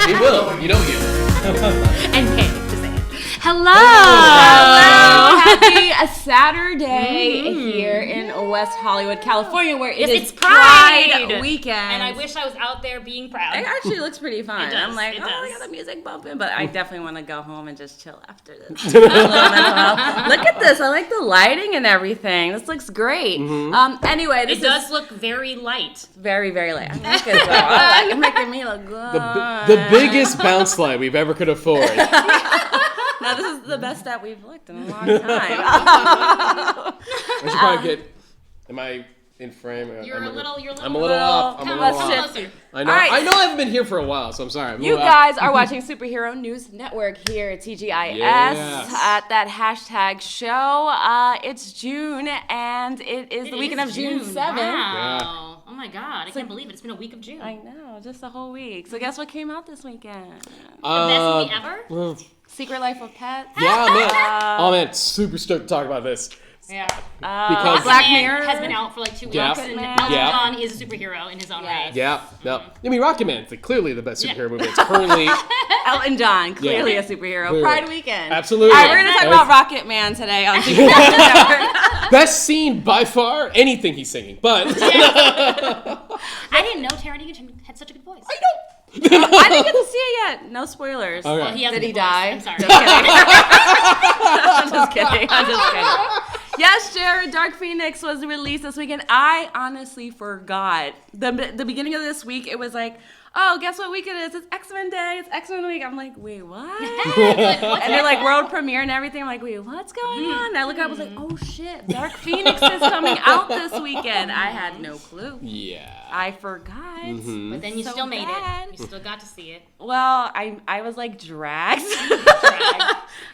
He will. You know he will. And hey, just say it. Hello. Happy Saturday here in West Hollywood, California, where it's Pride weekend. And I wish I was out there being proud. It actually looks pretty fun. It does, I'm like, it I does. got the music bumping, but I definitely want to go home and just chill after this. Look at this. I like the lighting and everything. This looks great. Anyway, this it does look very light. very, very light. I like it though. I like it making me look good. The biggest bounce light we've ever could afford. Now, this is the best that we've looked in a long time. I should probably get. Am I in frame? You're a little I'm a little off. Come Let's closer. shift. I know. All right. I know I haven't been here for a while, so I'm sorry. You guys are watching Superhero News Network here at TGIS Yes. at that hashtag show. It's June, and it is the weekend of June 7th. Wow. Yeah. Oh my God, I can't believe it. It's been a week of June. I know, just a whole week. So guess what came out this weekend? The best movie ever? Secret Life of Pets. Yeah, man. Oh man, super stoked to talk about this. Yeah. Because Black XMen Mirror has been out for like 2 weeks, Yeah. and Yeah. Elton Yeah. John is a superhero in his own right. Yeah, no. I mean, Rocket Man is clearly the best Yeah. superhero movie. It's currently Elton John, clearly Yeah. a superhero. Clearly. Pride weekend. Absolutely. All right, we're going to talk about Rocket Man today on Superhero Network. best scene by far. Anything he's singing, but I didn't know Taron Egerton had such a good voice. I know. I didn't get to see it yet. No spoilers. Okay. Well, he has Did a he good die? voice. I'm sorry. I'm just kidding. I'm just kidding. Yes, Jared, Dark Phoenix was released this weekend. I honestly forgot. The beginning of this week, it was like, oh, guess what week it is? It's X-Men Day. It's X-Men Week. I'm like, wait, what? And they're like world premiere and everything. I'm like, wait, what's going on? And I look up, I was like, oh shit, Dark Phoenix is coming out this weekend. I had no clue. Yeah. I forgot. But then you So still made bad. it. You still got to see it. Well, I was like dragged.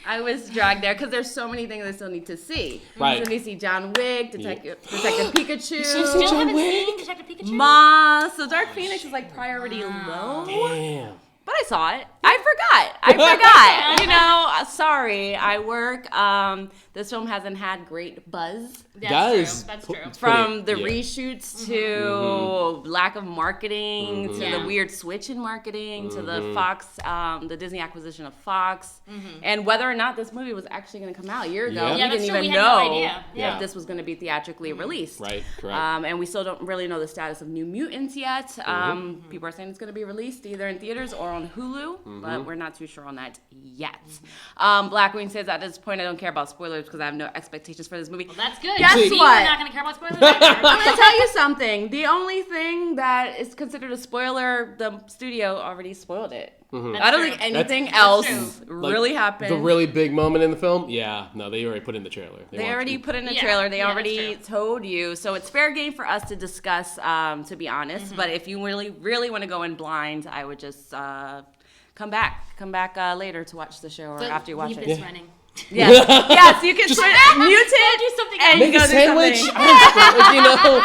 I was dragged there because there's so many things I still need to see. Right. So we see John Wick, Detective Pikachu, Still haven't seen Detective Pikachu? Ma. So Dark Phoenix is like priority low. Damn. But I saw it. I forgot. You know, sorry. I work. This film hasn't had great buzz. That's true. From the Yeah. reshoots to lack of marketing to Yeah. the weird switch in marketing to the Fox, the Disney acquisition of Fox, and whether or not this movie was actually going to come out a year ago. Yeah. We Yeah, didn't that's true. even We had no know idea. Yeah. if this was going to be theatrically released. Right. Correct. And we still don't really know the status of New Mutants yet. People are saying it's going to be released either in theaters or on Hulu, but we're not too sure on that yet. Blackwing says, at this point, I don't care about spoilers because I have no expectations for this movie. Well, that's good. Guess See, what? We're not going to care about spoilers either. I'm going to tell you something. The only thing that is considered a spoiler, the studio already spoiled it. I don't think anything else really happened. The really big moment in the film? Yeah. No, they already put in the trailer. They already put in a Yeah. trailer. They Yeah, already that's told you. So it's fair game for us to discuss, to be honest. But if you really, really want to go in blind, I would just come back later to watch the show or But after you watch leave it. this running. Yes, yes, you can switch muted. Do something and Make go a do sandwich. something. I don't know.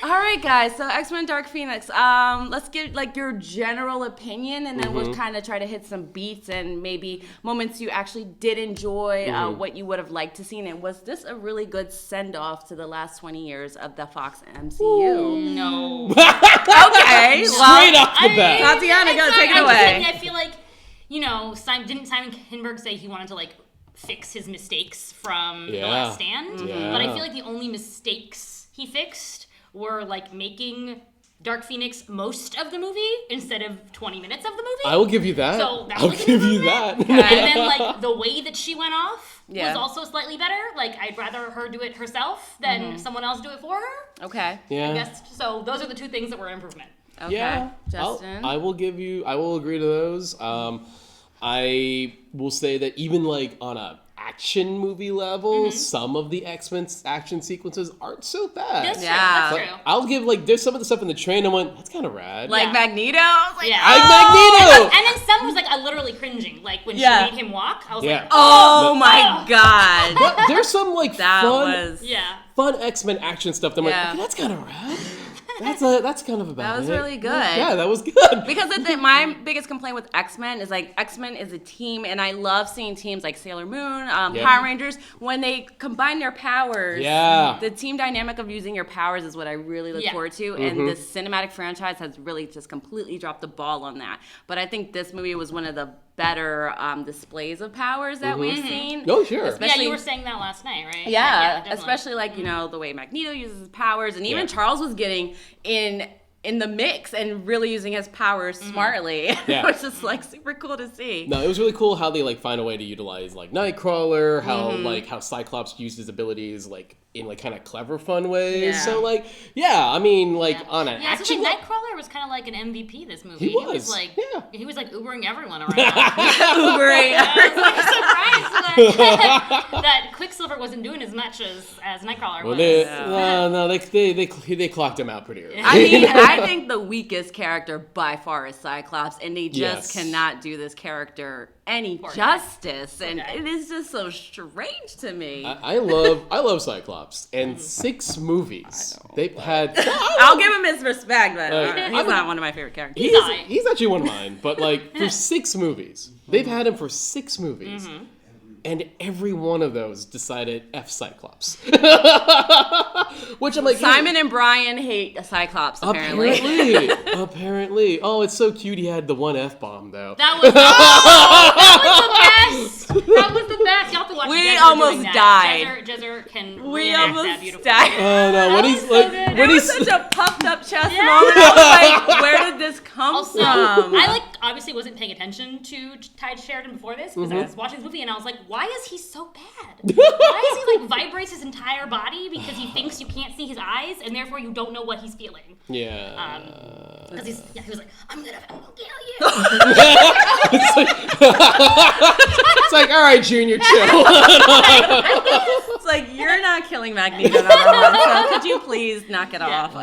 All right, guys. So X-Men Dark Phoenix. Let's get like your general opinion, and then we'll kind of try to hit some beats and maybe moments you actually did enjoy, what you would have liked to see. And was this a really good send off to the last 20 years of the Fox MCU? No. Okay, Straight off the bat. Tatiana, go take it I'm away. kidding. I feel like, didn't Simon Kinberg say he wanted to like fix his mistakes from The Last Stand? Yeah. But I feel like the only mistakes he fixed were like making Dark Phoenix most of the movie instead of 20 minutes of the movie. I will give you that. So that I'll was an give you improvement. that. And then like the way that she went off Yeah. was also slightly better. Like I'd rather her do it herself than someone else do it for her. Okay. Yeah. I guess so. Those are the two things that were improvement. Okay. Yeah. Justin. I will agree to those. I will say that even like on a action movie level, some of the X-Men action sequences aren't so bad. That's Yeah. true. That's true. I'll give like there's some of the stuff in the train. I went, that's kind of rad. Like Yeah. Magneto. I was like, Yeah. Magneto. And then some was like literally cringing. Like when Yeah. she made him walk, I was Yeah. like, oh my god. But there's some like That fun, was fun X-Men action stuff. That I'm Yeah. like, okay, that's kind of rad. That's kind of about That was it. really good. Yeah, that was good. Because my biggest complaint with X-Men is like X-Men is a team, and I love seeing teams like Sailor Moon, Power Rangers, when they combine their powers. Yeah. The team dynamic of using your powers is what I really look forward to, and the cinematic franchise has really just completely dropped the ball on that. But I think this movie was one of the better displays of powers that we've seen. Oh, sure. yeah, Especially, you were saying that last night, right? yeah, definitely. especially like, you know, the way Magneto uses his powers, and even Yeah. Charles was getting in the mix and really using his powers smartly. Yeah. Which is like super cool to see. No, it was really cool how they like find a way to utilize like Nightcrawler, how Cyclops used his abilities like in like kind of clever, fun ways. Yeah. So like, yeah, I mean, like on an Yeah, so action. like Nightcrawler was kind of like an MVP this movie. He was, like, yeah. he was like Ubering everyone around. Great. I was like surprised that Quicksilver wasn't doing as much as Nightcrawler Well, was. they clocked him out pretty early. I mean, I think the weakest character by far is Cyclops, and they just Yes. cannot do this character any Poor guy. justice, and guy. it is just so strange to me. I love Cyclops, and 6 movies they've had. I'll give him his respect, but Like, he's not one of my favorite characters. He's actually one of mine, but like for 6 movies, they've had him for 6 movies, and every one of those decided F Cyclops, which I'm like Simon and Brian hate Cyclops, apparently. apparently. Oh, it's so cute. He had the one F-bomb though. That was the best. That was the best. Y'all have to watch We Jezzer almost doing that. died. Jezzer can We reenact that almost beautifully. died. Oh no! When That he's was so like, good. when It was he's such a puffed up chest moment. I was like, where did this come Also, from? I like obviously wasn't paying attention to Ty Sheridan before this because I was watching this movie and I was like, why is he so bad? Why is he like vibrates his entire body because he thinks you can't see his eyes and therefore you don't know what he's feeling? yeah. Because he was like, I'm gonna kill you. It's like, all right, Junior, chill. It's like, you're not killing Magneto, number one, so could you please knock it off?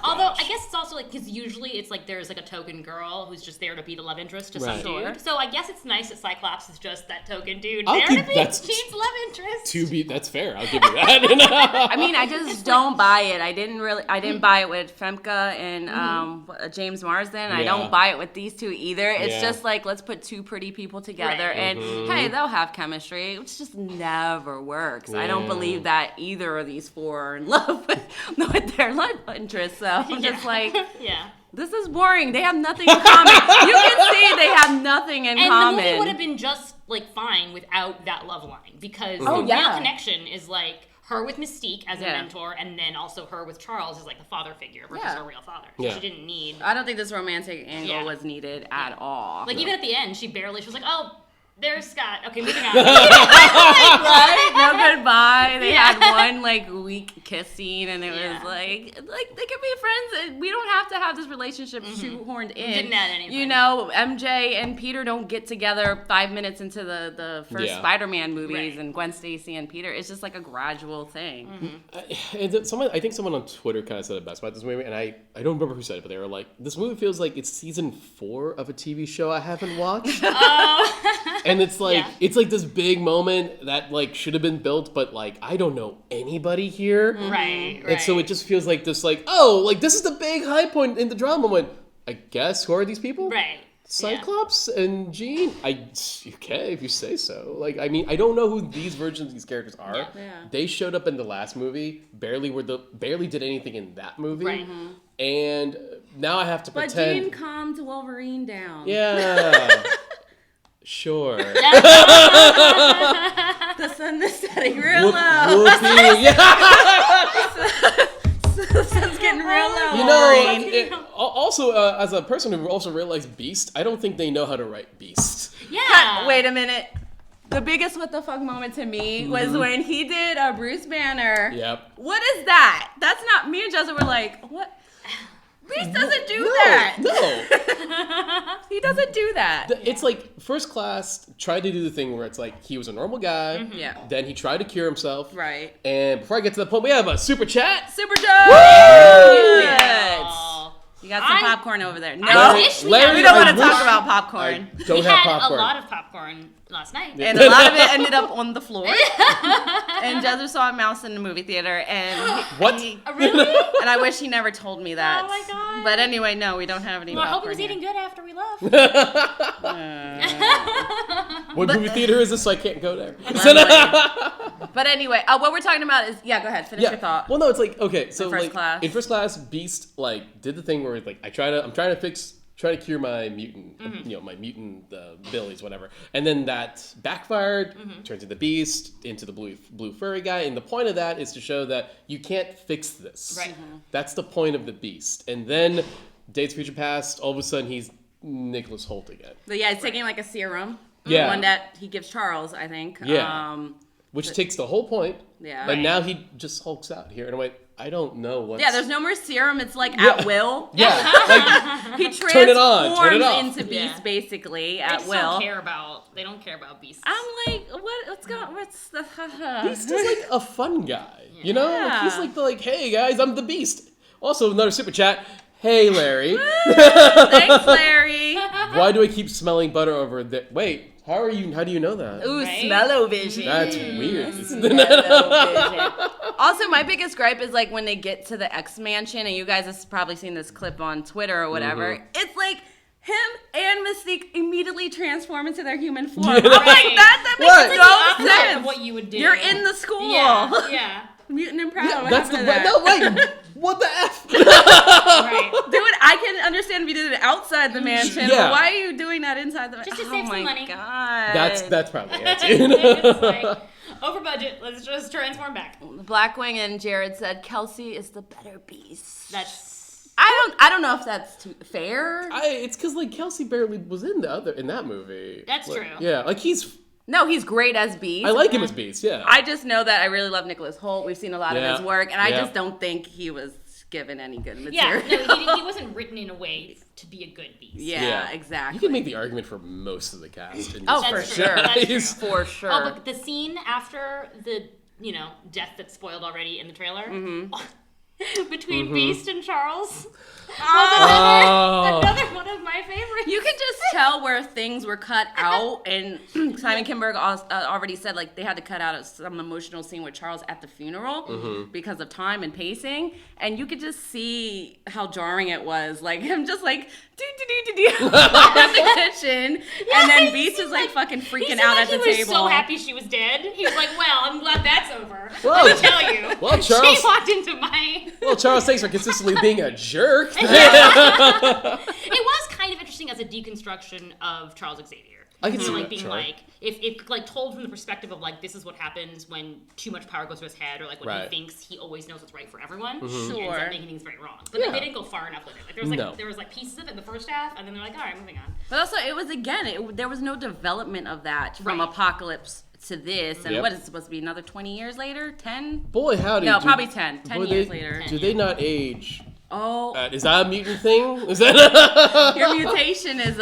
Although I guess it's also like because usually it's like there's like a token girl who's just there to be the love interest to some Right. dude. Sure. So I guess it's nice that Cyclops is just that token dude I'll there keep- to be that's- Jean's love interest. That's fair. I'll give you that. I mean, I just don't buy it. I didn't buy it with Femke and James Marsden. I Yeah. don't buy it with these two either. It's Yeah. just like, let's put 2 pretty people together Right. and hey, they'll have chemistry, which just never works. I don't Yeah. believe that either of these 4 are in love with their love interest. So I'm just like, yeah. this is boring. They have nothing in common. You can see they have nothing in And common. the movie would have been just like fine without that love line because Oh, the real yeah. connection is like her with Mystique as a Yeah. mentor, and then also her with Charles as like the father figure versus Yeah. her real father. So Yeah. she didn't need I don't think this romantic angle Yeah. was needed at all. like even at the end she was like, oh, there's Scott. Okay, moving on. Right? No goodbye. They Yeah. had one like weak kiss scene, and it Yeah. was like they can be friends. We don't have to have this relationship shoehorned in. Didn't add anything. You know, MJ and Peter don't get together 5 minutes into the first Yeah. Spider-Man movies, Right. and Gwen Stacy and Peter. It's just like a gradual thing. And I think someone on Twitter kind of said it best about this movie, and I don't remember who said it, but they were like, this movie feels like it's season 4 of a TV show I haven't watched. And it's like, Yeah. it's like this big moment that like should have been built, but like, I don't know anybody here. Right. And so it just feels like this, like, oh, like this is the big high point in the drama. I went, I guess, who are these people? Right. Cyclops and Jean? Okay, if you say so. Like, I mean, I don't know who these versions of these characters are. Yeah. They showed up in the last movie, barely did anything in that movie. Right. And now I have to But pretend. Jean calmed Wolverine down. Yeah. Sure. The sun is setting real low. Whoopee. Yeah. The sun's getting getting real low. You know, also as a person who also realized Beast, I don't think they know how to write Beast. Yeah. Wait a minute. The biggest what the fuck moment to me was when he did a Bruce Banner. Yep. What is that? That's not, me and Joseph were like, what? Beast doesn't do that. No. He doesn't do that. It's like First Class tried to do the thing where it's like he was a normal guy. Yeah. Then he tried to cure himself. Right. And before I get to the point, we have a super chat. Super Joe! You got some popcorn over there. No, Larry, we don't want to I talk wish- about popcorn. I don't We have had popcorn. a lot of popcorn last night. And a lot of it ended up on the floor. And Joseph saw a mouse in the movie theater, and What? Really? and I wish he never told me that. Oh my God. But anyway, no, we don't have any. Well, I hope he popcorn was here. eating good after we left. What movie theater is this? So I can't go there. But anyway, what we're talking about is go ahead, finish your thought. Well, no, it's like okay, so First like Class. in First Class, Beast like did the thing where like I'm trying to cure my mutant, my mutant abilities, whatever, and then that backfired. Turned to the Beast, into the blue furry guy, and the point of that is to show that you can't fix this. Right. That's the point of the Beast, and then Days of Future Past, all of a sudden he's Nicholas Hoult again. But yeah, he's taking like a serum. Yeah. One that he gives Charles, I think. Yeah. Which takes the whole point. Yeah. But now he just hulks out here, and I'm like, I don't know what. Yeah, there's no more serum. It's like at will. Yeah, like, He transforms Turn it on, turn it off. into Beast Yeah. basically They at just will. they don't care about beasts. I'm like, what's the Beast is like a fun guy, you know? Like, he's Yeah. like, hey guys, I'm the Beast. Also, another super chat. Hey, Larry. Thanks, Larry. Why do I keep smelling butter over there? Wait, how do you know that? Ooh, Right? smell-o-vision. That's weird. Smell-o-vision. Also, my biggest gripe is like when they get to the X Mansion, and you guys have probably seen this clip on Twitter or whatever. It's like him and Mystique immediately transform into their human form. I'm like, Right. that What? makes It's the no opposite sense. of what you would do. You're in the school. Yeah. Yeah. Mutant and proud. Yeah, What that's the happened to that? no, like, what the f? Right. Dude, I can understand if you did it outside the mansion. Yeah. But why are you doing that inside the mansion? Just to Oh save some my money. God. That's probably it. It's like, over budget. Let's just transform back. Blackwing and Jared said Kelsey is the better beast. That's I don't know if that's fair. It's because like Kelsey barely was in that movie. That's Like, true. Yeah, like he's. No, he's great as Beast. I like him as Beast. Yeah. I just know that I really love Nicholas Hoult. We've seen a lot of Yeah. his work, and I Yeah. just don't think he was given any good yeah. material. No, he wasn't written in a way to be a good beast. Yeah, exactly. You can make the argument for most of the cast. In Oh, this for That's movie. true. sure. That's true. For sure. Oh, but the scene after the death that's spoiled already in the trailer between Beast and Charles. Oh. Another one of my favorites. You could just tell where things were cut out, and Simon Kinberg already said like they had to cut out some emotional scene with Charles at the funeral because of time and pacing, and you could just see how jarring it was. Like him just like do in the kitchen, and then Beast is like fucking freaking out at the he was table. so happy she was dead. He was like, "Well, I'm glad that's over." Well, Let me tell you. well, Charles- She walked into my. Well, Charles, thanks for consistently being a jerk. It was kind of interesting as a deconstruction of Charles Xavier. I can see like that, being sure. like if like told from the perspective of like this is what happens when too much power goes to his head, or like when Right. he thinks he always knows what's right for everyone. Sure. He ends up making things very wrong. But Yeah. like, they didn't go far enough with it. Like there was like No. there was like pieces of it in the first half, and then they're like, all right, moving on. But also, it was there was no development of that from Right. Apocalypse to this, and Yep. what is it supposed to be another 20 years later? 10? Boy, howdy. No, probably 10. 10 boy, years they- later. Do they not age? Oh, Is that a mutant thing? Is that? your mutation is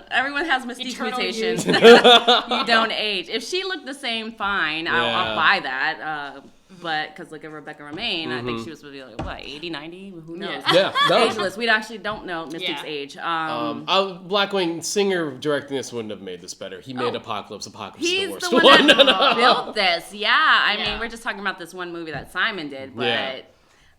everyone has Mystique Eternal mutations. youth. You don't age. If she looked the same, fine. I'll Yeah. buy that. But because look at Rebecca Romaine, I think she was supposed to be like what 80, 90? Who knows? Yeah. Yeah. No. Ageless. We actually don't know Mystique's Yeah. age. Blackwing Singer directing this wouldn't have made this better. He made Apocalypse. Apocalypse is He's the worst the one one. that built this. Yeah, I Yeah. mean, we're just talking about this one movie that Simon did, but Yeah.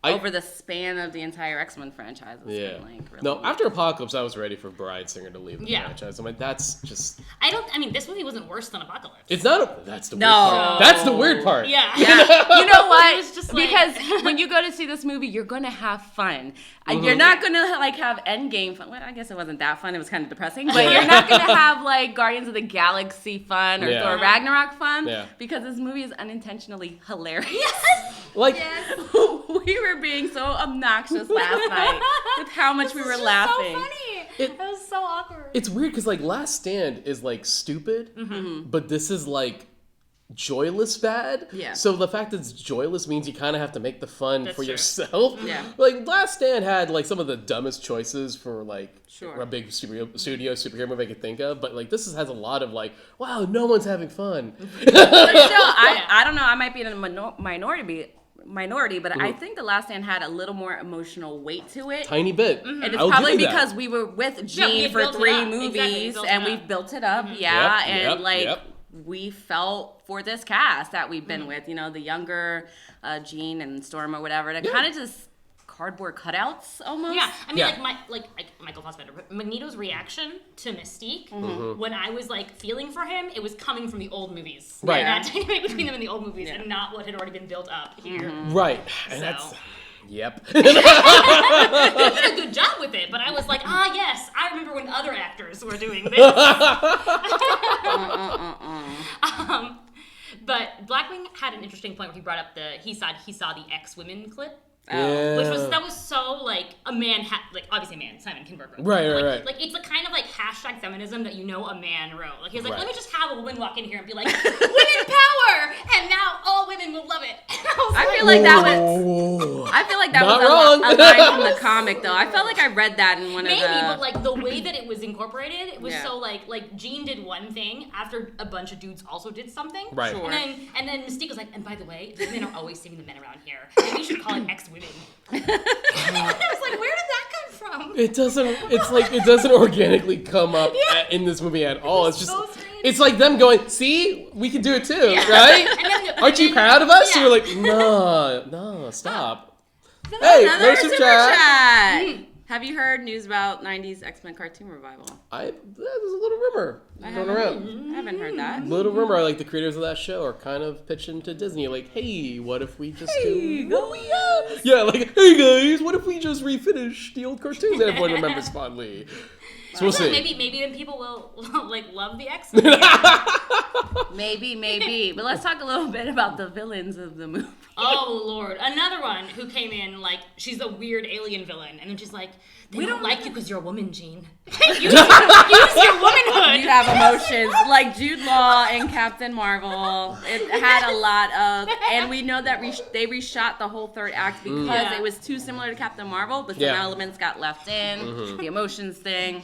over the span of the entire X-Men franchise, it's Yeah. been like really No, after Apocalypse, I was ready for Bride Singer to leave the Yeah. franchise. I'm like, that's just. I mean, this movie wasn't worse than Apocalypse. It's not. That's the No. weird part. That's the weird part. Yeah. Yeah. You know what? It was just like- because when you go to see this movie, you're gonna have fun. You're not gonna like have Endgame fun. Well, I guess it wasn't that fun. It was kind of depressing. But you're not gonna have like Guardians of the Galaxy fun or Yeah. Thor Ragnarok fun. Yeah. Because this movie is unintentionally hilarious. Like, We were being so obnoxious last night with how much we were laughing. So funny. That was so awkward. it's weird because like Last Stand is like stupid, but this is like Joyless bad. Yeah. So the fact that it's Joyless means you kind of have to make the fun That's for true. yourself. Yeah. Like Last Stand had like some of the dumbest choices for like Sure. a big studio superhero movie I could think of, but like this has a lot of like, wow, no one's having fun. But still, I don't know. I might be in a minority, but I think The Last Stand had a little more emotional weight to it. Tiny bit. And it's I'll probably give you that. because we were with we Gene had for built it 3 up. movies, Exactly, we built and it up. we've built it up, yeah. Yep, and yep. we felt for this cast that we've been with, you know, the younger Gene and Storm or whatever, to kind of just cardboard cutouts almost. Yeah, I mean, Yeah. like Michael Fassbender, but Magneto's reaction to Mystique, when I was like feeling for him, it was coming from the old movies. Right. That dynamic between them in the old movies, and not what had already been built up here. Right. And So. that's. Yep. They did a good job with it, but I was like, yes, I remember when other actors were doing this. But Blackwing had an interesting point where he brought up he saw the X-Women clip. Yeah. That was so like a man obviously a man, Simon Kinberg wrote. Right, like, right. Like it's a kind of like hashtag feminism that a man wrote. Like he was like, Right. let me just have a woman walk in here and be like, women power, and now all women will love it. And I feel like that Not was wrong. a line from the comic, though. I felt like I read that in one maybe, of the... but like the way that it was incorporated, it was Yeah. so like Jean did one thing after a bunch of dudes also did something. Right. Sure. And then Mystique was like, and by the way, the women are always saving the men around here. Maybe you should call it X-Women. I was like, where did that come from? It doesn't organically come up in this movie at all. It's just, so strange. it's like them going, see, we can do it too, right? Aren't you proud of us? Yeah. And we're like, no, stop. Hey, Another no super chat. Have you heard news about 90s X-Men cartoon revival? There's a little rumor going around. I haven't heard that. Little rumor, like the creators of that show are kind of pitching to Disney, like, hey, what if we just do what we have? Yeah, like, hey guys, what if we just refinish the old cartoons that everyone remembers fondly? So we'll see. Maybe then people will like love the X-Men. Maybe. But let's talk a little bit about the villains of the movie. Oh Lord, another one who came in like she's a weird alien villain, and then she's like, we don't like you because you're a woman, Jean. use your womanhood. You have emotions like Jude Law and Captain Marvel. It had a lot of, and we know that they reshot the whole third act because it was too similar to Captain Marvel, but some elements got left in, the emotions thing.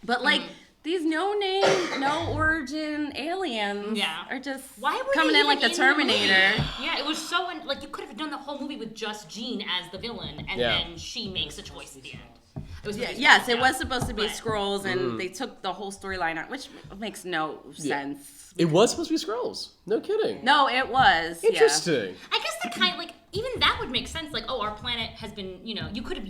But like these no name, no origin aliens are just coming in like the Terminator. Yeah, it was so like you could have done the whole movie with just Jean as the villain, and then she makes a choice at the end. It was It was supposed to be Skrulls, and they took the whole storyline out, which makes no sense. It was supposed to be Skrulls. No kidding. No, it was. Interesting. I guess the kind like even that would make sense. Like, our planet has been, you could have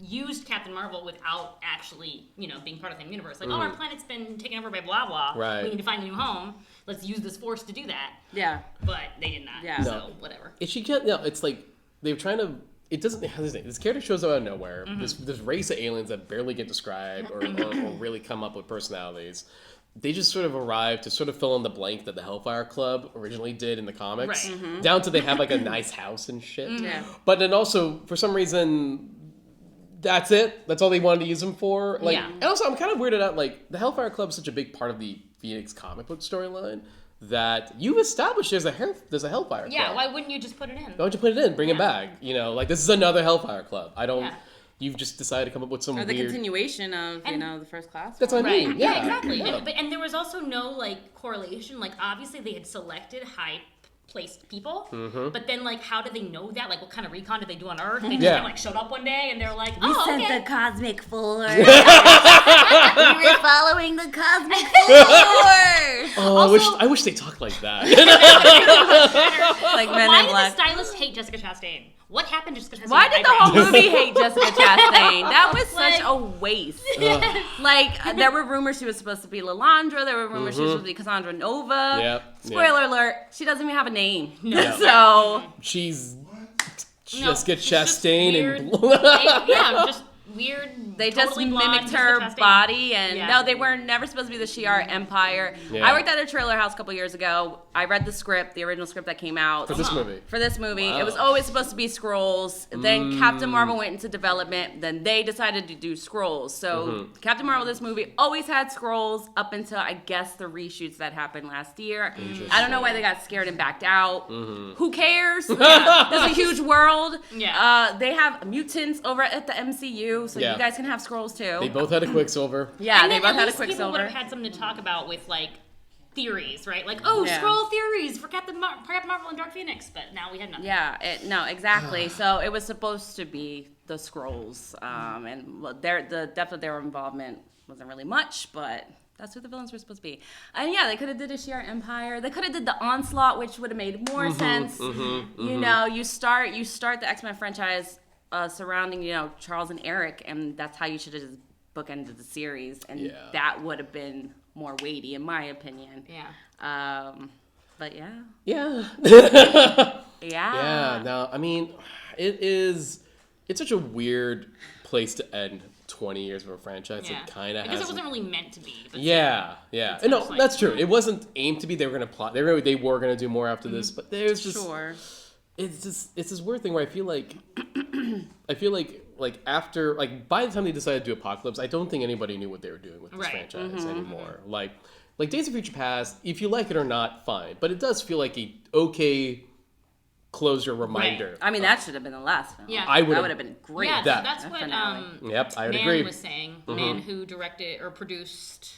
used Captain Marvel without actually, being part of the same universe. Like, our planet's been taken over by blah blah. Right. We need to find a new home. Let's use this force to do that. Yeah. But they did not. Yeah. So whatever. It's like they're trying to. It doesn't. This character shows up out of nowhere. This race of aliens that barely get described or really come up with personalities. They just sort of arrive to sort of fill in the blank that the Hellfire Club originally did in the comics. Right. Down to they have like a nice house and shit. Yeah. But then also for some reason, that's it. That's all they wanted to use them for. Like, and also I'm kind of weirded out. Like the Hellfire Club is such a big part of the Phoenix comic book storyline that you've established there's a Hellfire Club. Yeah, why wouldn't you just put it in? Why don't you put it in? Bring it back. Like this is another Hellfire Club. I don't. You've just decided to come up with some or the weird continuation of the First Class. That's what I mean. Yeah, exactly. Yeah. And there was also no like correlation. Like obviously they had selected high placed people, but then like how did they know that? Like what kind of recon did they do on Earth? They just kind of like showed up one day and they're like, we sent okay. the Cosmic Force. We were following the Cosmic Force. Oh, I wish they talked like that. Like Men Why in did Black. the stylist hate Jessica Chastain? What happened to Jessica Chastain? Why did the whole movie hate Jessica Chastain? That was such a waste. Like, there were rumors she was supposed to be Lalandra. There were rumors she was supposed to be Cassandra Nova. Yep. Spoiler alert, she doesn't even have a name. No. So... She's No, Jessica she's just Chastain weird. and Just weird. They totally just blonde, mimicked just her disgusting. body, and Yeah. no, they were never supposed to be the Shi'ar Empire. Yeah. I worked at a trailer house a couple years ago. I read the script, the original script that came out. For this movie. For this movie. Wow. It was always supposed to be Skrulls. Then Captain Marvel went into development. Then they decided to do Skrulls. So Captain Marvel, this movie, always had Skrulls up until, I guess, the reshoots that happened last year. I don't know why they got scared and backed out. Who cares? There's a huge world. Yeah. They have mutants over at the MCU, so Yeah. you guys can have Skrulls too. They both had a Quicksilver. Yeah, And they then both at had a least people would Quicksilver. have had something to talk about with like theories, right? Like, oh, Yeah. scroll theories for Captain Marvel and Dark Phoenix, but now we had nothing. Yeah, no, exactly. So it was supposed to be the Skrulls, and well, the depth of their involvement wasn't really much, but that's who the villains were supposed to be. And yeah, they could have did a Shi'ar Empire. They could have did the Onslaught, which would have made more sense. You know, you start the X-Men franchise surrounding Charles and Eric, and that's how you should have just bookended the series, and that would have been more weighty, in my opinion. Yeah. But yeah. Yeah. Yeah. Yeah. No, I mean, it's such a weird place to end 20 years of a franchise. Yeah. It kind of because has. it wasn't really meant to be. But Yeah. It's No, just like- that's true. It wasn't aimed to be. They were gonna plot. They were gonna do more after this, but there's just. Sure. It's this weird thing where I feel like after by the time they decided to do Apocalypse, I don't think anybody knew what they were doing with this Right. franchise anymore. Like Days of Future Past, if you like it or not, fine, but it does feel like a okay closure reminder. I mean, that should have been the last film. Yeah. I would That would have been great. Yeah, That- that's what finale. Yep, I would Man agree. was saying. Man who directed or produced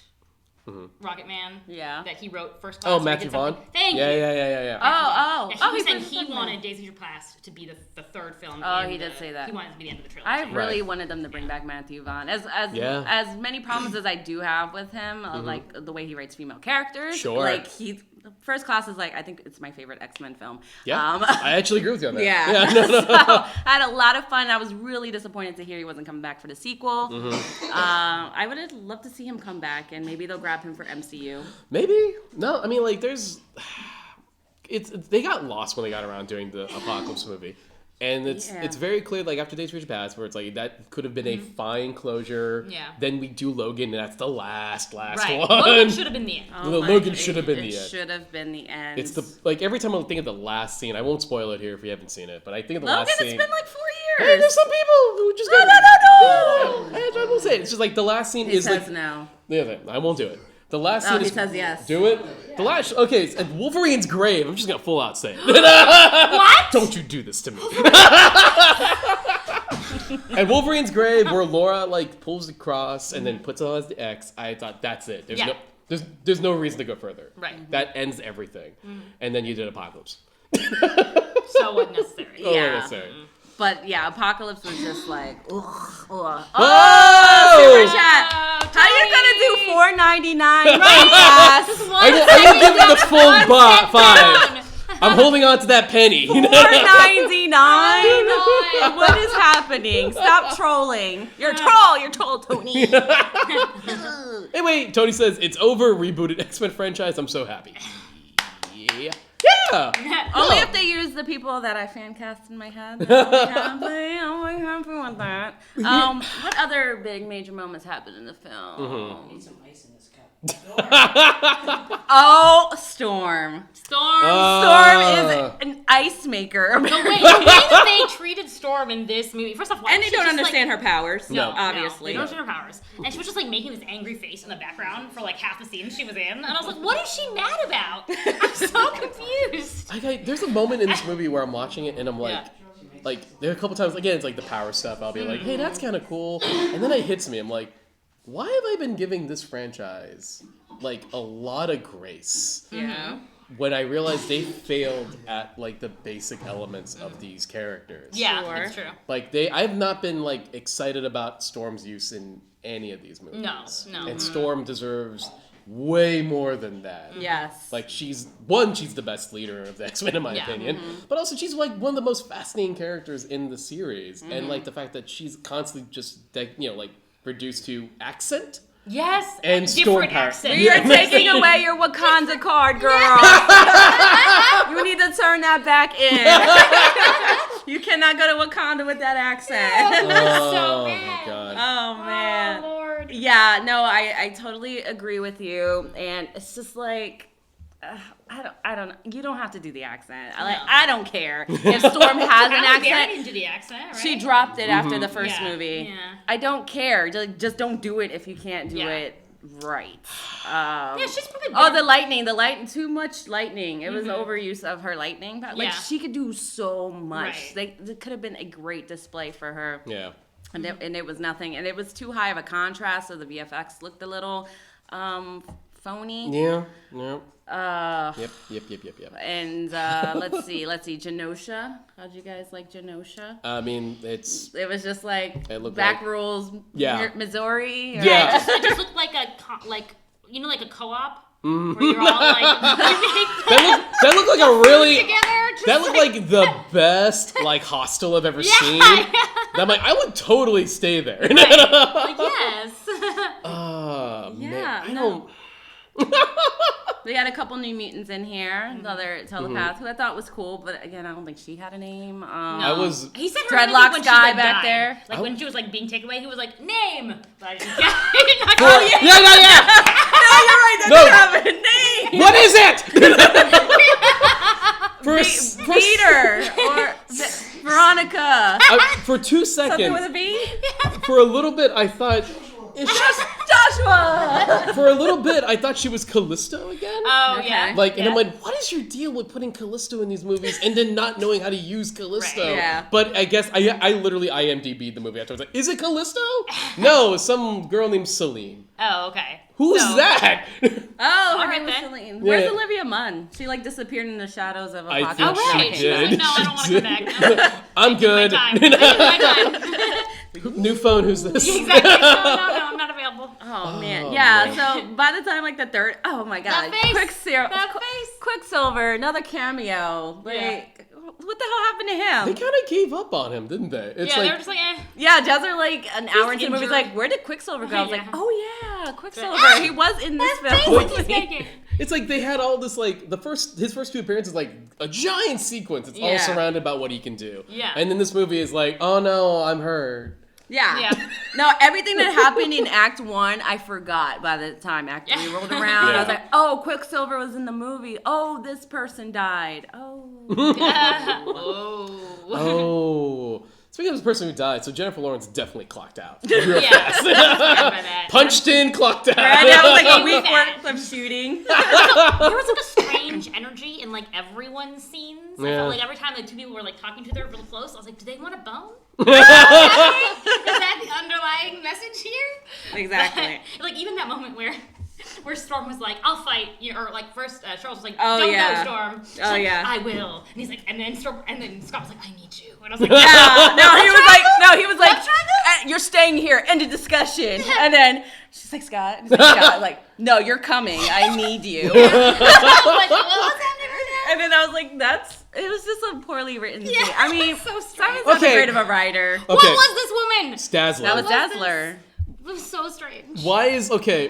Rocket Man. Yeah. That he wrote First Class. Oh, or he Matthew did something- Vaughn. Thank Yeah, you. yeah. Oh. He said was he something. wanted Days of Future Past to be the third film. Oh, in he did the- say that. He wanted it to be the end of the trilogy. I really Right. wanted them to bring back Matthew Vaughn. Yeah. As many problems as I do have with him, like the way he writes female characters. Sure. Like First Class is I think it's my favorite X-Men film. Yeah, I actually agree with you on that. Yeah. No. So I had a lot of fun. I was really disappointed to hear he wasn't coming back for the sequel. I would have loved to see him come back, and maybe they'll grab him for MCU. Maybe. No, I mean, there's... They got lost when they got around doing the Apocalypse movie. And it's very clear, after Days of Future Past, where it's that could have been a fine closure. Yeah. Then we do Logan, and that's the last Right. one. Logan should have been the end. Logan should have been the It end. should have been the end. It's every time I think of the last scene, I won't spoil it here if you haven't seen it, but I think of the Logan, last scene. it's been 4 Hey, years. there's some people who just go, No. I will say it. It's just the last scene He is says no. Yeah, I won't do it. The last scene he is... says yes. Do it? The last... Okay, it's at Wolverine's grave. I'm just going to full out say it. What? Don't you do this to me. At Wolverine's grave, where Laura, pulls the cross and then puts it on as the X, I thought, that's it. There's no reason to go further. Right. That ends everything. And then you did Apocalypse. So unnecessary. Yeah. Unnecessary. But yeah, Apocalypse was just ugh. Oh! Super chat. How you gonna do $4.99 right? Just one I will give it the full cent 5. I'm holding on to that penny. $4.99. What is happening? Stop trolling. You're a troll, Tony. Hey, wait. Tony says it's over. Rebooted X-Men franchise. I'm so happy. Yeah. Only if they use the people that I fan cast in my head. I'm very happy with that. What other big major moments happened in the film? Need some ice in this cup. Oh, Storm. Storm. Storm is an ice maker. The way that they treated Storm in this movie. First off, why And was they she don't just, understand her powers. No. Obviously. they don't understand her powers. And she was just making this angry face in the background for half the scene she was in. And I was like, what is she mad about? I'm so confused. There's a moment in this movie where I'm watching it and I'm there are a couple times, again, it's the power stuff. I'll be like, hey, that's kind of cool. And then it hits me. I'm like, why have I been giving this franchise a lot of grace? Yeah. When I realized they failed at the basic elements of these characters. Yeah, Sure. that's true. I have not been excited about Storm's use in any of these movies. No. And Storm deserves way more than that. Yes. She's the best leader of the X-Men in my opinion, but also she's one of the most fascinating characters in the series, and the fact that she's constantly just reduced to accent. Yes. And Storm different power. accent. You're taking away your Wakanda card, girl. You need to turn that back in. You cannot go to Wakanda with that accent. Oh so my bad. god. Oh man. Yeah, no, I totally agree with you, and it's just like. I don't know. You don't have to do the accent. I don't care if Storm has an accent. Didn't do the accent, right? She dropped it after the first movie. Yeah. I don't care. Just don't do it if you can't do it right. She's probably. The lightning. Too much lightning. It was overuse of her lightning. But she could do so much. Right. It could have been a great display for her. Yeah. And it was nothing. And it was too high of a contrast, so the VFX looked a little phony. Yeah. Yep. And let's see, Genosha. How'd you guys like Genosha? I mean, It was just like back rules, Missouri. Or Yeah. It just looked like a co-op. Where you're all like that looked like a really together. That looked like the best hostel I've ever seen. I'm like, I would totally stay there. Right. Like, yes. Man, I don't. We had a couple New Mutants in here. The other telepath, who I thought was cool, but again, I don't think she had a name. He said her dreadlocks name when guy she, back died. there. Like when she was being taken away, he was like, name. But Yeah. No, you're right. That doesn't have a name. What is it? Peter or Veronica. For 2 Something seconds, with a V. for a little bit, I thought. Joshua. For a little bit, I thought she was Callisto again. Oh, Okay. yeah. And I'm like, what is your deal with putting Callisto in these movies and then not knowing how to use Callisto? Right. Yeah. But I guess I literally IMDb'd the movie afterwards. Like, is it Callisto? No, some girl named Celine. Oh, okay. Who's that? Oh, her right name was then. Celine. Yeah. Where's Olivia Munn? She disappeared in the shadows of I Apocalypse. think Oh, she right. did. Like, no, I don't want to come back. I'm good. My time. New phone, who's this? Exactly. No, I'm not available. Oh man, Oh, yeah. man. So by the time the third, oh my god, That face. Quicksilver, Quicksilver. another cameo. What the hell happened to They him? kind of gave up on him, didn't they? It's They were just like, eh. Yeah, Jazz are an hour into the movie. injured. Like, where did Quicksilver go? I was like, Yeah. oh yeah, Quicksilver. Ah, He was in this That film. face he's making. It's like they had all this his first few appearances a giant sequence. It's all Yeah. surrounded about what he can do. Yeah. And then this movie is like, oh no, I'm hurt. Yeah. No, everything that happened in Act 1, I forgot by the time Act 3 rolled around. Yeah. I was like, oh, Quicksilver was in the movie. Oh, this person died. Oh. Oh. Speaking of this person who died, so Jennifer Lawrence definitely clocked out. Real Yeah. fast. That. Punched in, clocked out. Right? That was a week That. worth of shooting. There was a strange energy in everyone's scenes. I Yeah. felt like every time two people were talking to each other real close, I was like, do they want a bone? Is that the underlying message here? Exactly. Even that moment where Storm was like, I'll fight, or first Charles was like, Oh, don't yeah. go, Storm. She's Oh, like, yeah. I will. And he's like, and then Scott was like, I need you. And I was like, Yeah. He was like, you're staying here. End of discussion. And then she's like, Scott. He's like, Scott, no, you're coming. I need you. I was like, what's happening right now? And then I was like, it was just a poorly written scene. I mean, so strange. Simon's not Okay. great of a writer. Okay. What was this woman? Dazzler. That was What was Dazzler. It was so strange.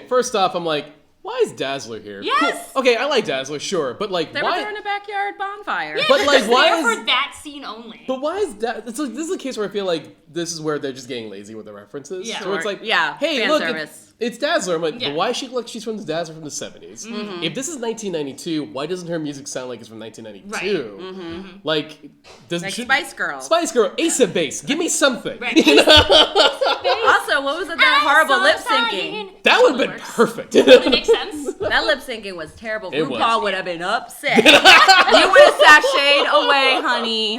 First off, I'm like, why is Dazzler here? Yes! Cool. Okay, I like Dazzler, sure, but They were why? throwing a backyard bonfire. Yeah, But, they're like, just why there is- for that scene only. But why is that? This is a case where I feel like this is where they're just getting lazy with the references. Yeah. So it's like, Yeah, hey, fan look, service. it's Dazzler. I'm like, Yeah. but why is she look? She's from the Dazzler from the 70s. Mm-hmm. If this is 1992, why doesn't her music sound like it's from 1992? Right. Mm-hmm. Like, doesn't Like she? Spice Girl. Spice Girl, Ace of Base. Give me something. Right. Also, what was it? That horrible lip syncing. That would have been perfect. It makes sense. That lip syncing was terrible. It RuPaul was. would have been upset. You would have sashayed away, honey.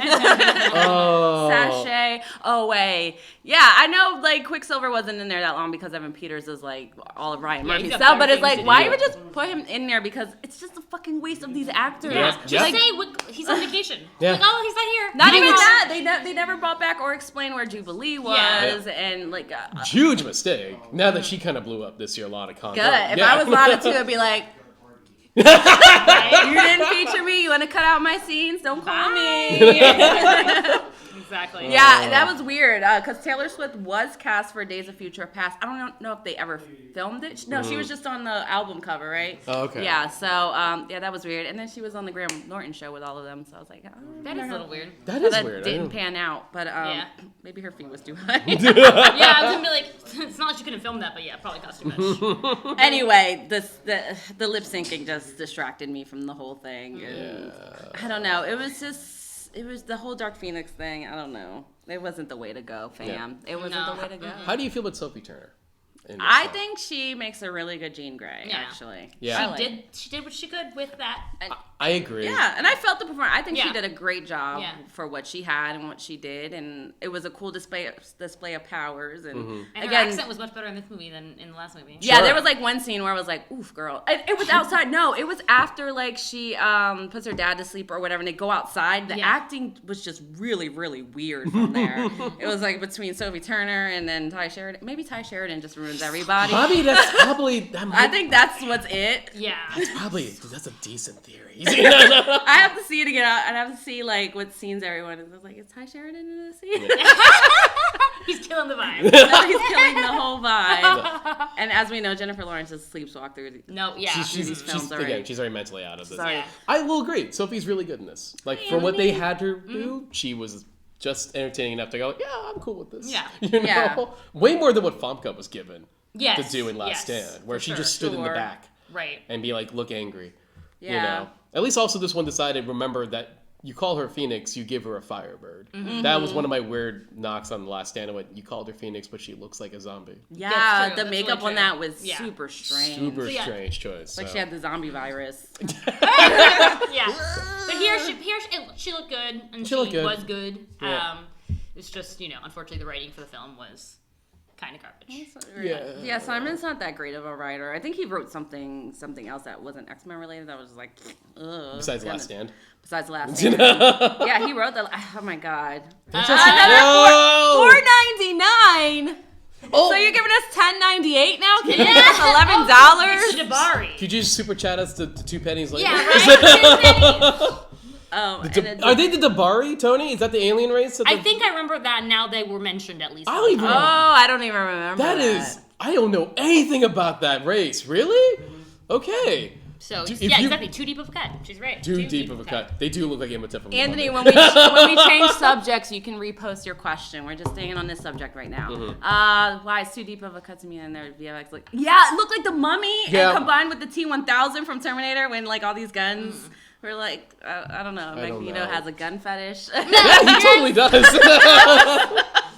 Oh. Sashay away. Yeah, I know, Quicksilver wasn't in there that long because Evan Peters is, all of Ryan Yeah, Murphy he's got stuff, but better it's things like, to why do. even just put him in there? Because it's just a fucking waste of these actors. Yeah. Just Yeah. say he's on vacation. Yeah. Like, oh, he's not here. Not Bye, even girl. that. They never brought back or explained where Jubilee was, Yeah. and, Huge mistake. Now that she kind of blew up this year, a lot of content. good. If Yeah. I was Lana too, I'd be like, Right? you didn't feature me. You want to cut out my scenes? Don't call me. Exactly. Yeah, that was weird because Taylor Swift was cast for Days of Future Past. I don't know if they ever filmed it. No, she was just on the album cover, right? Oh, okay. Yeah, so yeah, that was weird. And then she was on the Graham Norton show with all of them. So I was like, oh, That is a little weird. That So is that weird. I didn't didn't- pan out, but Yeah. maybe her fee was too high. Yeah, I was gonna be like, it's not like she could have filmed that, but yeah, probably cost too much. Anyway, the lip syncing just distracted me from the whole thing. And I don't know. It was the whole Dark Phoenix thing. I don't know. It wasn't the way to go, fam. It wasn't the way to go. How do you feel about Sophie Turner? I think she makes a really good Jean Grey, actually. Yeah. She did what she could with that. I agree. Yeah, and I felt the performance. I think she did a great job for what she had and what she did, and it was a cool display of powers. And again, her accent was much better in this movie than in the last movie. Yeah, there was like one scene where I was like, "Oof, girl!" It was outside. No, it was after like she puts her dad to sleep or whatever, and they go outside. The acting was just really, really weird from there. It was like between Sophie Turner and then Ty Sheridan. Maybe Ty Sheridan just ruins everybody. Bobby, that's probably. I think that's what's it. Yeah, that's a decent theory. I have to see it again. I have to see like what scenes everyone is. I was like, is Ty Sheridan in this scene? He's killing the vibe. No, he's killing the whole vibe. And as we know, Jennifer Lawrence just sleepwalked through. She's films already. Again, she's very mentally out of this. Sorry. I will agree. Sophie's really good in this. Like for what they had her do, she was just entertaining enough to go, yeah, I'm cool with this. Yeah. You know, way more than what Famke was given to do in Last Yes, Stand, where she just stood in the back, right, and be like, look angry. Yeah. You know. At least also this one decided, remember that you call her Phoenix, you give her a Firebird. That was one of my weird knocks on The Last Stand. You called her Phoenix, but she looks like a zombie. Yeah, the That's makeup really on that was super strange. Super strange choice. Like she had the zombie virus. Yeah, but here she looked good, and she was good. Yeah. It's just, unfortunately the writing for the film was kind of garbage. Yeah, Simon's not that great of a writer. I think he wrote something else that wasn't X-Men related that was like, ugh. Besides Last Stand. Besides Last Stand. Yeah, he wrote that. Oh my god. $4.99. Oh. So you're giving us $10.98 now? Can you give us $11? It's Jabari. Could you just super chat us to 2 pennies later? Yeah, right? 2 pennies. Are they the Dabari, Tony? Is that the alien race? I think I remember that now they were mentioned at least. I don't even remember that. I don't know anything about that race. Really? Okay. So, exactly. Too deep of a cut. She's right. Too deep of a cut. They do look like Imhotep from Anthony, when we change subjects, you can repost your question. We're just staying on this subject right now. Why is too deep of a cut to me? And there VFX like, it looked like the Mummy, and combined with the T-1000 from Terminator, when like all these guns were like, I don't know. Magneto has a gun fetish. Yeah, he totally does.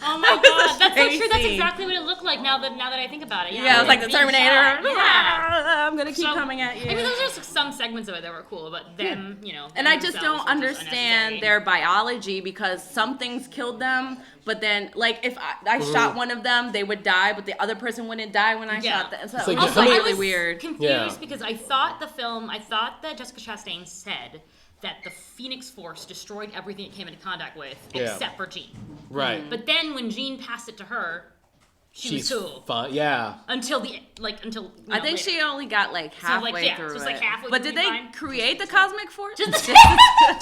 Oh my god, that's so true. That's exactly what it looked like now that I think about it. Yeah, it was like the Terminator. Yeah. I'm gonna keep coming at you. I mean, those are some segments of it that were cool, but them, And I just don't understand their biology, because some things killed them, but then, like, if I shot one of them, they would die, but the other person wouldn't die when I shot them. So like, it's also, really I was weird. Confused because I thought that Jessica Chastain said that the Phoenix Force destroyed everything it came into contact with except for Jean. Right. But then when Jean passed it to her, she's cool. Fine. Yeah. Until I think she only got like halfway through just it. like halfway. But did they create the Cosmic Force?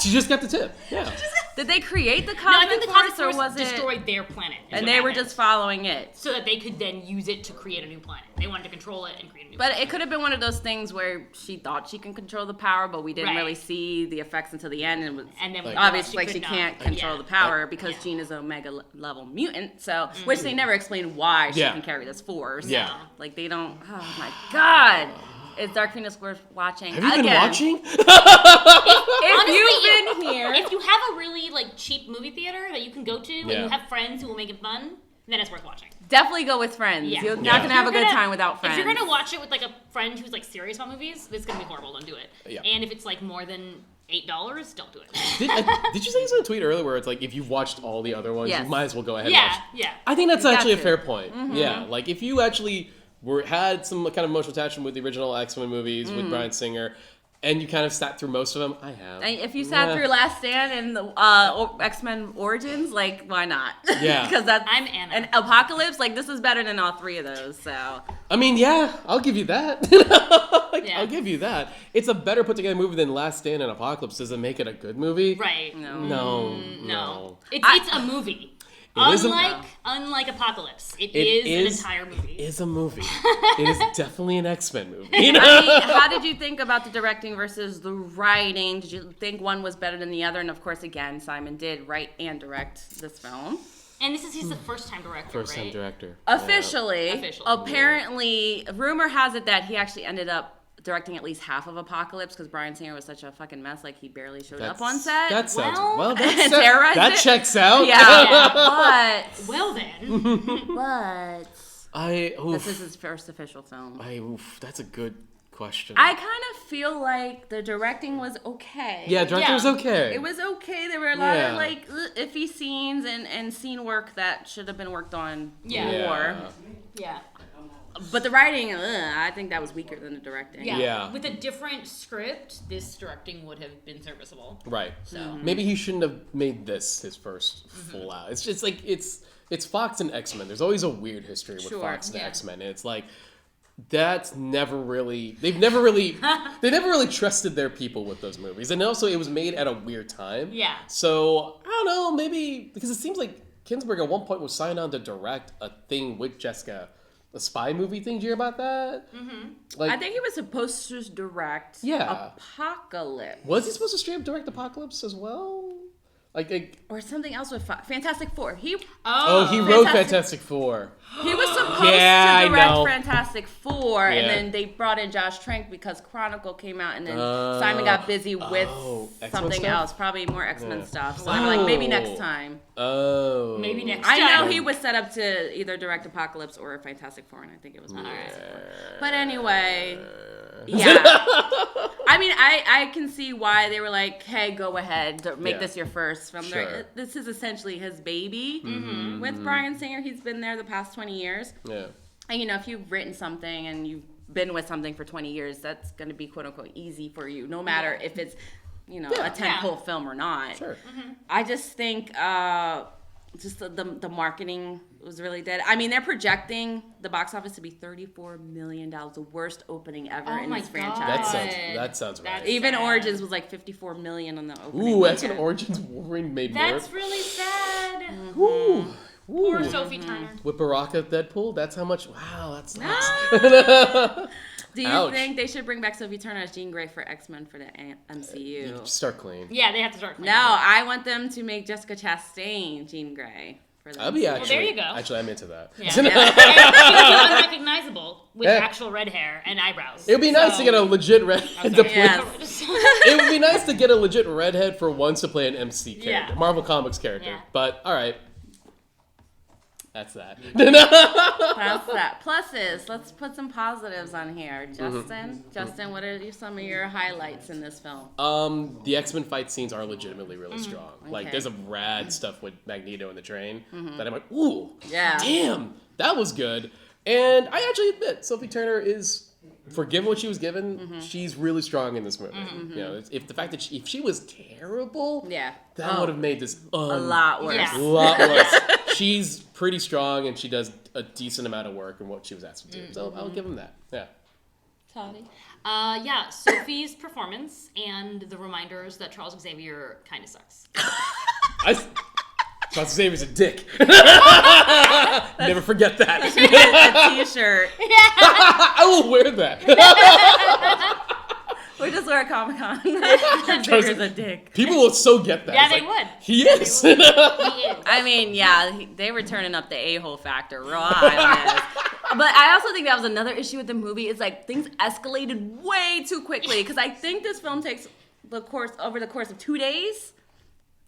She just got the tip. Yeah. Did they create the No, I Cosmic think the Cosmic Force, or Force was it? destroyed their planet, And they were just following it. so that they could then use it to create a new planet. They wanted to control it and create a new But planet. it could have been one of those things where she thought she can control the power, but we didn't really see the effects until the end. And then obviously she could can't not. control the power because Jean is an Omega level mutant. So, which they never explained why she can carry this force. Yeah. Like they don't. Oh my god. Is Dark Phoenix worth watching? Have you been watching? Honestly, You've been here. If you have a really cheap movie theater that you can go to and you have friends who will make it fun, then it's worth watching. Definitely go with friends. Yeah. You're not gonna have a good time without friends. If you're gonna watch it with a friend who's serious about movies, it's gonna be horrible. Don't do it. Yeah. And if it's more than $8, don't do it. Did you say this in a tweet earlier where it's if you've watched all the other ones, you might as well go ahead and watch? Yeah. I think that's actually a fair point. Yeah. If you actually had some kind of emotional attachment with the original X-Men movies with Bryan Singer, and you kind of sat through most of them, I have. And if you sat through Last Stand and the X-Men Origins, why not? Yeah. Because I'm Anna. And Apocalypse, this is better than all three of those, so. I mean, I'll give you that. I'll give you that. It's a better put together movie than Last Stand and Apocalypse. Does it make it a good movie? Right. No. It's a movie. Unlike Apocalypse, it is an entire movie. It is a movie. It is definitely an X-Men movie. I mean, how did you think about the directing versus the writing? Did you think one was better than the other? And of course, again, Simon did write and direct this film. And this is he's the first time director, First time right? director. Officially. Officially. Apparently, rumor has it that he actually ended up directing at least half of Apocalypse because Bryan Singer was such a fucking mess. Like, he barely showed up on set. That sounds and terrorized that it. checks out. Yeah, Well then. but this is his first official film. That's a good question. I kind of feel like the directing was okay. Yeah, directing was okay. It was okay. There were a lot of like iffy scenes and scene work that should have been worked on more. Yeah. But the writing, I think that was weaker than the directing. Yeah. With a different script, this directing would have been serviceable. Right. So maybe he shouldn't have made this his first full out. It's just like it's Fox and X-Men. There's always a weird history with Fox and X-Men. And it's like they've never really trusted their people with those movies. And also it was made at a weird time. Yeah. So I don't know, maybe because it seems like Kinsberg at one point was signed on to direct a thing with Jessica. A spy movie thing? Did you hear about that? Mm-hmm. Like, I think he was supposed to direct Apocalypse. Was he supposed to straight up direct Apocalypse as well? Or something else with Fantastic Four. He wrote Fantastic Four. He was supposed to direct Fantastic Four, Yeah. and then they brought in Josh Trank because Chronicle came out, and then Simon got busy with something else, probably more X-Men stuff. So I'm like, maybe next time. Oh. Maybe next time. I know he was set up to either direct Apocalypse or Fantastic Four, and I think it was Fantastic Four. But anyway, yeah. I mean, I can see why they were like, hey, go ahead, make this your first film. Sure. This is essentially his baby with Bryan Singer. He's been there the past 20 years. Yeah. And, if you've written something and you've been with something for 20 years, that's going to be, quote unquote, easy for you, no matter if it's, a tentpole film or not. Sure. I just think just the marketing was really dead. I mean, they're projecting the box office to be $34 million, the worst opening ever in this franchise. That sounds right. Even Origins was like $54 million on the opening. Ooh, that's an Origins Wolverine made more. That's really sad. Mm-hmm. Ooh. Poor Sophie Turner. With Baraka Deadpool, that's how much. Wow, that's nuts. Do you think they should bring back Sophie Turner as Jean Grey for X-Men for the MCU? Start clean. Yeah, they have to start clean. No, I want them to make Jessica Chastain Jean Grey for the MCU. Well, there you go. Actually, I'm into that. Yeah. She was unrecognizable with actual red hair and eyebrows. It would be nice to get a legit redhead to play. It would be nice to get a legit redhead for once to play an MC character, Marvel Comics character. Yeah. But all right. That's that. That's that. Pluses. Let's put some positives on here. Justin, what are some of your highlights in this film? The X-Men fight scenes are legitimately really strong. Okay. Like, there's some rad stuff with Magneto in the train that I'm like, ooh, damn, that was good. And I actually admit, Sophie Turner is, for given what she was given, she's really strong in this movie. If the fact that if she was terrible, that would have made this a lot worse. Yeah. A lot worse. She's pretty strong, and she does a decent amount of work in what she was asked to do. So I'll give him that. Yeah. Toddy? Sophie's performance and the reminders that Charles Xavier kind of sucks. Charles Xavier's a dick. Never forget that. A t-shirt. I will wear that. Or just wear a Comic-Con. Xavier's a dick. People will so get that. Yeah, they would. He is. He is. I mean, they were turning up the a-hole factor real high on this. But I also think that was another issue with the movie. Is like things escalated way too quickly. Because I think this film takes over the course of 2 days.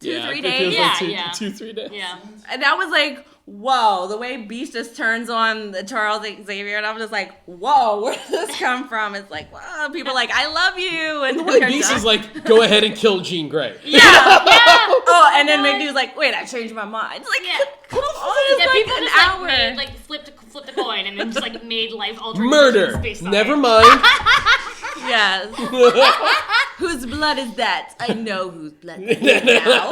2-3 days. Yeah, 2-3 days. Yeah. And that was like, whoa, the way Beast just turns on the Charles Xavier, and I'm just like, whoa, where did this come from? It's like, wow, people are like, I love you. And the way Beast is like, go ahead and kill Jean Grey. Yeah. Oh, and then Magneto was like, wait, I changed my mind. It's like, come on, it's like people an just hour. made, flipped a coin and then just made life-altering Murder. Based on Never it. mind. Yes. Whose blood is that? I know whose blood it is now.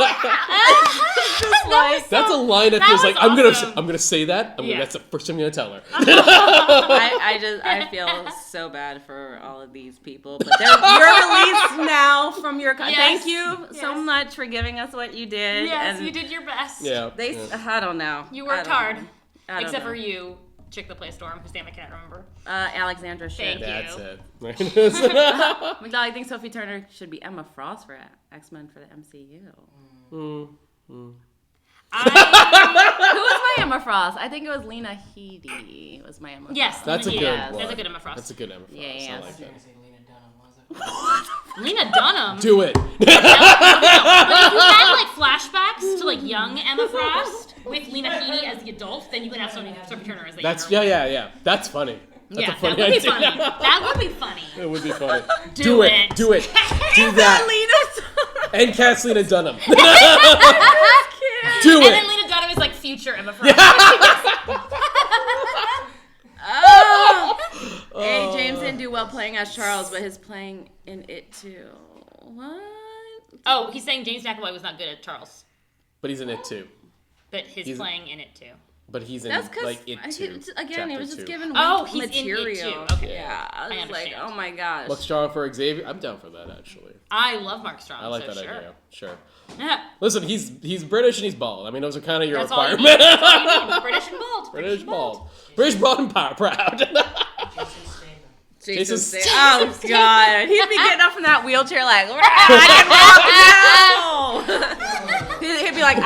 That's a line that feels like awesome. I'm gonna say that. That's the first thing I'm gonna tell her. I feel so bad for all of these people, but you're released now from your. Thank you so much for giving us what you did. Yes, you did your best. Yeah. I don't know. You worked hard, except for you. Chick the Play Storm, whose name I can't remember. Alexandra Shipp. Thank you. That's it. Migdalia, I think Sophie Turner should be Emma Frost for X-Men for the MCU. Who was my Emma Frost? I think it was Lena Headey was my Emma Frost. Yes, That's a Lena good Headey. one. That's a good Emma Frost. That's a good Emma Frost. Yeah. I like that. Lena Dunham. Do it. But if you had like flashbacks to like young Emma Frost with Lena Headey as the adult, then you could have Sophie Turner as the That's younger. yeah. That's funny. That's a funny that would be idea. funny. That would be funny. It would be funny. Do it. Do it. Do that. And cast Lena Dunham. Do And then it. Lena Dunham is like future Emma Frost. Hey, James didn't do well playing as Charles, but his playing in it too. What? Oh, he's saying James McAvoy was not good at Charles, But he's in it too. but his playing in it too. But he's in That's because like it too. Again, he was chapter just two. given Oh, weak he's in it material. too. Okay. Yeah, I was like, understand. oh my gosh. Mark Strong for Xavier. I'm down for that actually. I love Mark Strong. I like so that sure. idea. Sure. Yeah. Listen, he's British and he's bald. I mean, those are kind of your That's all you requirements. need. That's all you need. British and bald. British bald. British bald and proud. Jason Jason Statham. Oh god, he'd be getting up from that wheelchair like, I can walk now. He'd be like,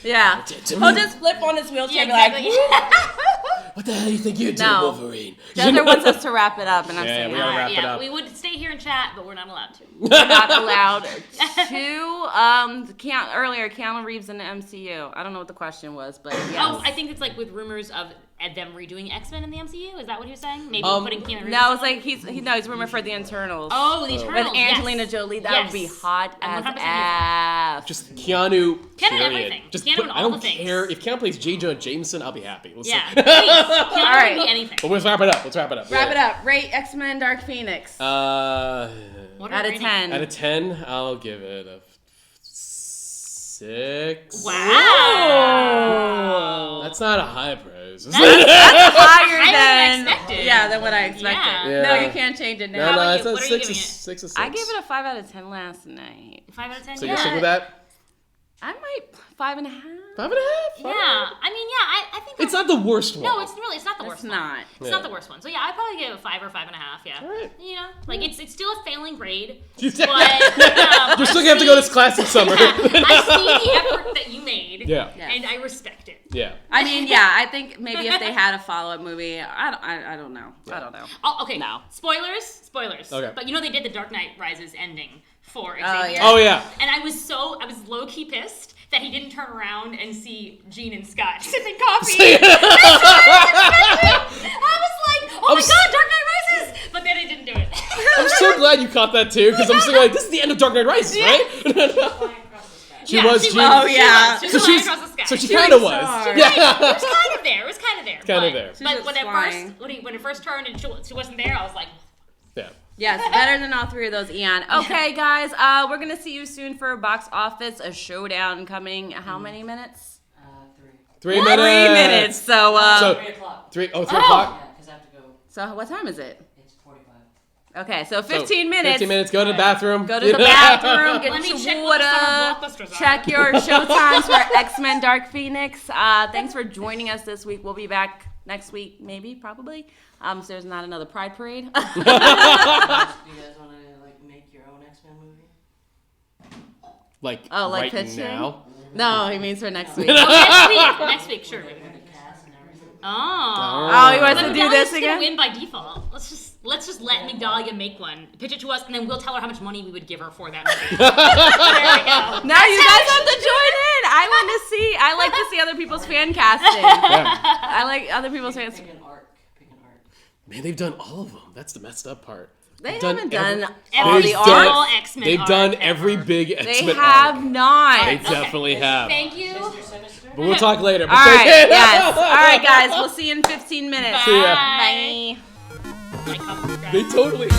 yeah. He'll just flip on his wheelchair and be like, What the hell do you think you're doing, No. Wolverine? Desert wants us to wrap it up, and I'm Yeah, saying we gotta wrap it up. We would stay here and chat, but we're not allowed to. we're not allowed to. Earlier, Keanu Reeves in the MCU. I don't know what the question was, but yes. Oh, I think it's like with rumors of them redoing X-Men in the MCU. Is that what he was saying? Maybe putting Keanu Reeves. No, it's like he's rumored for the Internals. Oh, the Eternals. With Angelina Jolie, that would be hot as F. Just Keanu. Keanu period. everything. Just Keanu in I all don't the things. care if Keanu plays J. Jonah Jameson. I'll be happy. Let's Yeah, see. please. Keanu All right. can be anything. But let's wrap it up. Wrap it up. Rate X-Men Dark Phoenix. What out of 10. Out of 10, I'll give it a 6. Wow. That's not a high praise. That's higher than than expected. than what I expected. Yeah. No, you can't change it now. No, about it's you? a What are you 6 giving it? 6 or 6. I gave it a 5 out of 10 last night. 5 out of 10. So yeah. you're sticking with that? I might 5.5. 5.5? Yeah. I mean, yeah. I think It's not the worst one. No, it's not the It's worst one. not. It's not the worst one. So yeah, I'd probably give it a 5 or 5.5. Yeah. All right. You know, like it's still a failing grade. You're But still gonna have to go to this class in summer. I see the effort that you made. Yeah. And I respect it. Yeah. I mean, yeah, I think maybe if they had a follow-up movie, I don't know. I don't know. Oh, okay. No. Spoilers. Okay. But you know they did the Dark Knight Rises ending for Xavier. yeah. Oh yeah. And I was low-key pissed that he didn't turn around and see Jean and Scott sipping coffee. I was like, oh my god, Dark Knight Rises! But then it didn't do it. I'm so glad you caught that too, because I'm just like, this is the end of Dark Knight Rises, right? She was. She She was. Oh, yeah. She was So flying she's. across the sky. So she kind of was. sorry. Yeah. It was kind of there. Kind of there. But when flying. it first turned and she wasn't there, I was like, Yeah. Yes, better than all three of those, Eon. Okay, guys, we're going to see you soon for Box Office, a showdown coming how many minutes? 3 minutes. 3 minutes. So 3 o'clock. 3 o'clock. Yeah, because I have to go. so what time is it? It's 45. Okay, so 15 minutes. 15 minutes. Go to the bathroom. Go to the bathroom, get let me your check what the summer water, blockbusters are. check your show times for X-Men Dark Phoenix. Thanks for joining us this week. We'll be back next week, maybe, probably. So there's not another Pride Parade. Do you guys want to make your own X-Men movie? Like like right pitching? now. No, he means for next week. Next week, sure. The cast and everything. Oh, he wants But to do this Migdalia's again? gonna win by default. Let's just let Migdalia make one, pitch it to us, and then we'll tell her how much money we would give her for that movie. There we go. Now you guys have to join in. I like to see other people's fan casting. Yeah. I like other people's fans. Pick an arc. Man, they've done all of them. That's the messed up part. They They've haven't done Every all the They've arcs. done- all X-Men They've arc done ever. every big They X-Men have arc. not. They definitely have. Thank you. Sinister? But we'll talk later. All right, yes. All right, guys. We'll see you in 15 minutes. See ya. Bye. Bye. Like, comment, subscribe. They totally.